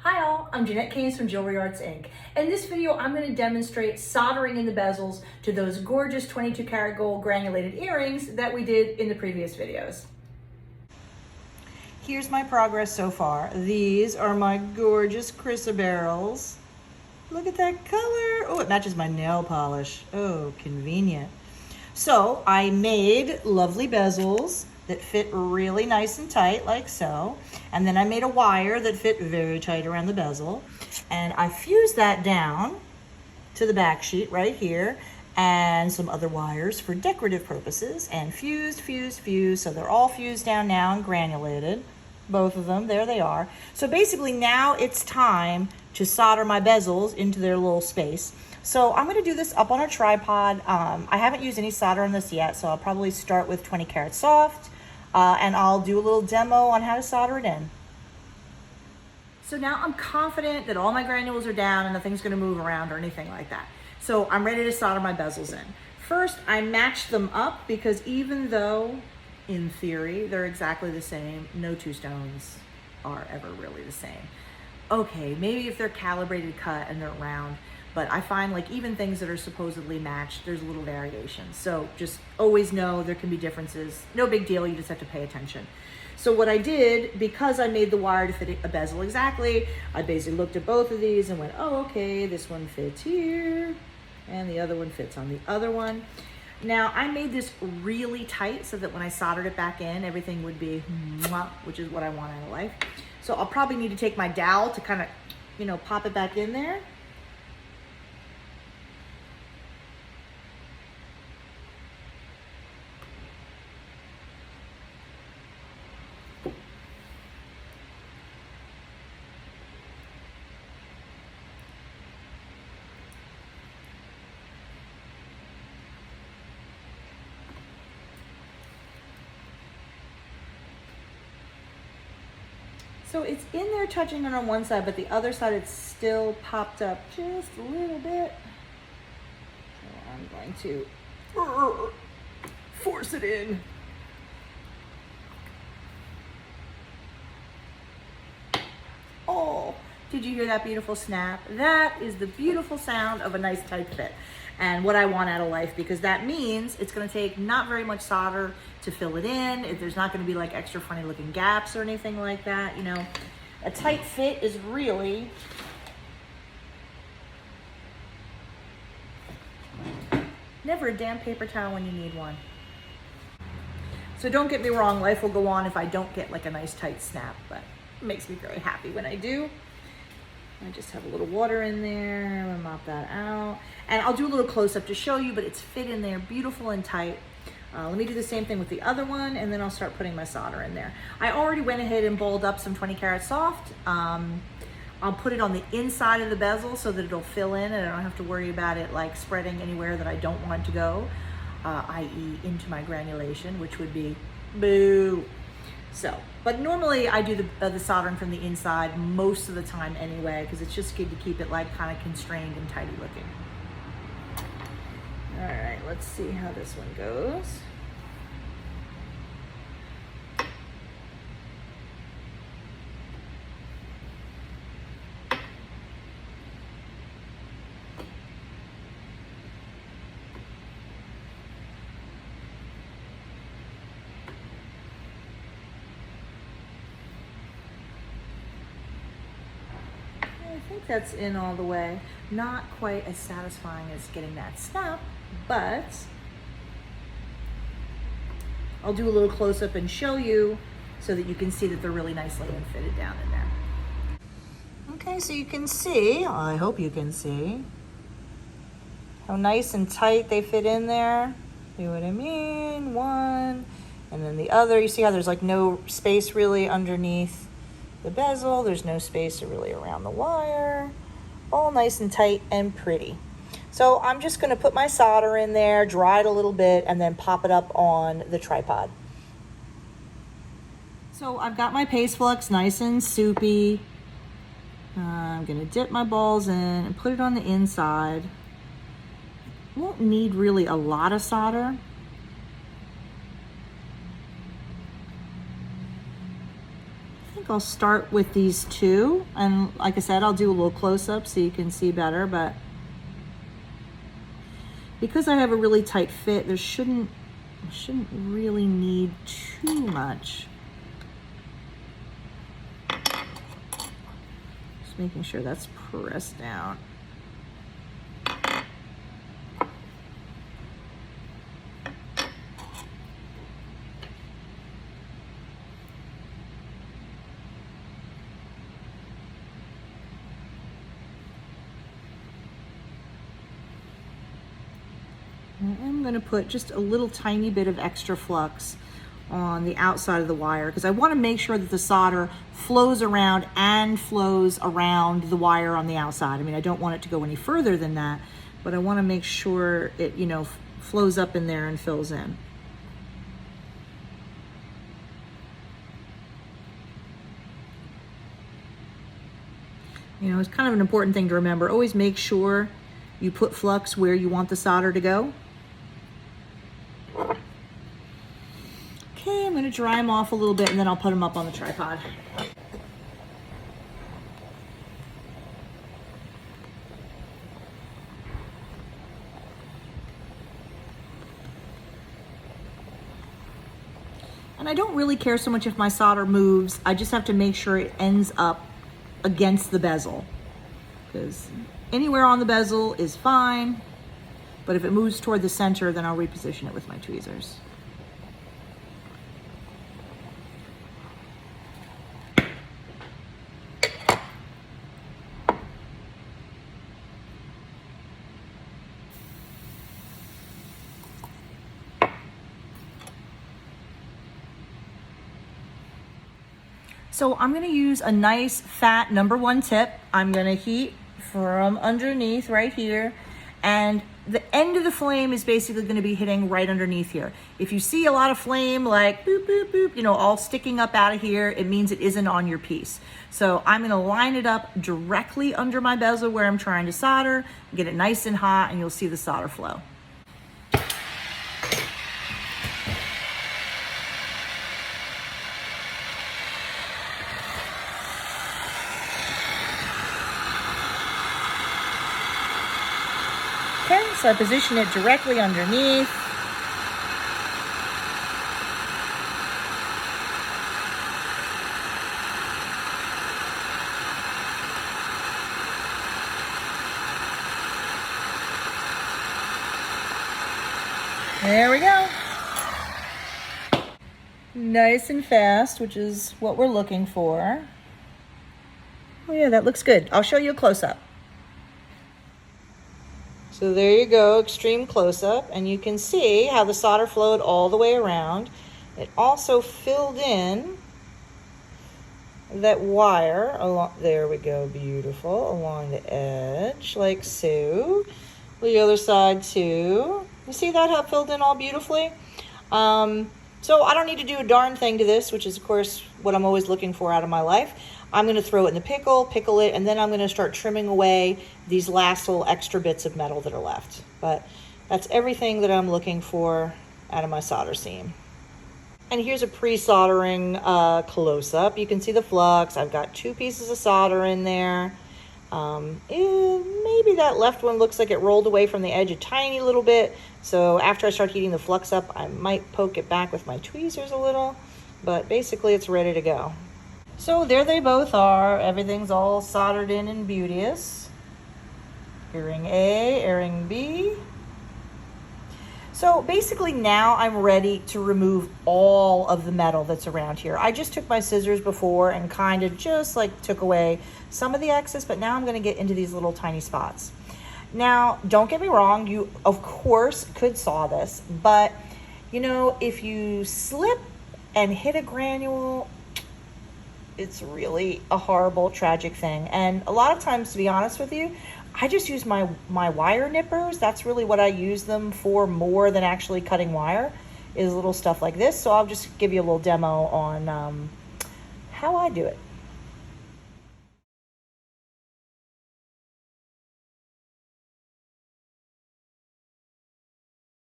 Hi all, I'm Jeanette Keynes from Jewelry Arts Inc. In this video, I'm going to demonstrate soldering in the bezels to those gorgeous 22 karat gold granulated earrings that we did in the previous videos. Here's my progress so far. These are my gorgeous chrysoberyls. Look at that color. Oh, it matches my nail polish. Oh, convenient. So I made lovely bezels that fit really nice and tight like so. And then I made a wire that fit very tight around the bezel. And I fused that down to the back sheet right here and some other wires for decorative purposes and fused. So they're all fused down now and granulated. Both of them, there they are. So basically now it's time to solder my bezels into their little space. So I'm gonna do this up on a tripod. I haven't used any solder on this yet, so I'll probably start with 20 karat soft and I'll do a little demo on how to solder it in. So now I'm confident that all my granules are down and nothing's gonna move around or anything like that. So I'm ready to solder my bezels in. First, I matched them up because even though in theory they're exactly the same, no two stones are ever really the same. Okay, maybe if they're calibrated cut and they're round, but I find like even things that are supposedly matched, there's a little variation. So just always know there can be differences. No big deal, you just have to pay attention. So what I did, because I made the wire to fit a bezel exactly, I basically looked at both of these and went, oh, okay, this one fits here and the other one fits on the other one. Now I made this really tight so that when I soldered it back in, everything would be mwah, which is what I want out of life. So I'll probably need to take my dowel to kind of, pop it back in there. So it's in there touching it on one side, but the other side it's still popped up just a little bit. So I'm going to force it in. Oh, did you hear that beautiful snap? That is the beautiful sound of a nice tight fit and what I want out of life, because that means it's going to take not very much solder to fill it in. There's not going to be like extra funny looking gaps or anything like that. A tight fit is really never a damn paper towel when you need one. So don't get me wrong, life will go on if I don't get like a nice tight snap, but it makes me very happy when I do. I just have a little water in there. I'm gonna mop that out. And I'll do a little close up to show you, but it's fit in there beautiful and tight. Let me do the same thing with the other one and then I'll start putting my solder in there. I already went ahead and bowled up some 20 karat soft. I'll put it on the inside of the bezel so that it'll fill in and I don't have to worry about it like spreading anywhere that I don't want it to go, i.e. into my granulation, which would be boo. So, but normally I do the soldering from the inside most of the time anyway, because it's just good to keep it like kind of constrained and tidy looking. All right, let's see how this one goes. I think that's in all the way. Not quite as satisfying as getting that snap, but I'll do a little close up and show you so that you can see that they're really nicely and fitted down in there. Okay, so you can see, I hope you can see, how nice and tight they fit in there. See what I mean? One, and then the other. You see how there's like no space really underneath the bezel. There's no space really around the wire. All nice and tight and pretty. So I'm just going to put my solder in there, dry it a little bit, and then pop it up on the tripod. So I've got my paste flux nice and soupy. I'm going to dip my balls in and put it on the inside. Won't need really a lot of solder. think I'll start with these two. And like I said, I'll do a little close-up so you can see better, but because I have a really tight fit, I shouldn't really need too much. Just making sure that's pressed down. I'm going to put just a little tiny bit of extra flux on the outside of the wire because I want to make sure that the solder flows around and flows around the wire on the outside. I mean, I don't want it to go any further than that, but I want to make sure it, you know, flows up in there and fills in. You know, it's kind of an important thing to remember. Always make sure you put flux where you want the solder to go. Okay, I'm going to dry them off a little bit and then I'll put them up on the tripod. And I don't really care so much if my solder moves. I just have to make sure it ends up against the bezel, because anywhere on the bezel is fine, but if it moves toward the center, then I'll reposition it with my tweezers. So I'm gonna use a nice fat #1 tip. I'm gonna heat from underneath right here, and the end of the flame is basically gonna be hitting right underneath here. If you see a lot of flame like boop, boop, boop, you know, all sticking up out of here, it means it isn't on your piece. So I'm gonna line it up directly under my bezel where I'm trying to solder, get it nice and hot, and you'll see the solder flow. Okay, so I position it directly underneath. There we go. Nice and fast, which is what we're looking for. Oh yeah, that looks good. I'll show you a close-up. So there you go, extreme close-up, and you can see how the solder flowed all the way around. It also filled in that wire along, there we go, beautiful, along the edge, like so. The other side too. You see that, how it filled in all beautifully? So I don't need to do a darn thing to this, which is of course what I'm always looking for out of my life. I'm going to throw it in the pickle it, and then I'm going to start trimming away these last little extra bits of metal that are left. But that's everything that I'm looking for out of my solder seam. And here's a pre-soldering close-up. You can see the flux. I've got 2 pieces of solder in there. Maybe that left one looks like it rolled away from the edge a tiny little bit. So after I start heating the flux up, I might poke it back with my tweezers a little. But basically it's ready to go. So there they both are. Everything's all soldered in and beauteous. Earring A, earring B. So basically now I'm ready to remove all of the metal that's around here. I just took my scissors before and kind of just like took away some of the excess, but now I'm gonna get into these little tiny spots. Now, don't get me wrong, you of course could saw this, but you know, if you slip and hit a granule, it's really a horrible, tragic thing. And a lot of times, to be honest with you, I just use my wire nippers. That's really what I use them for more than actually cutting wire, is little stuff like this. So I'll just give you a little demo on how I do it.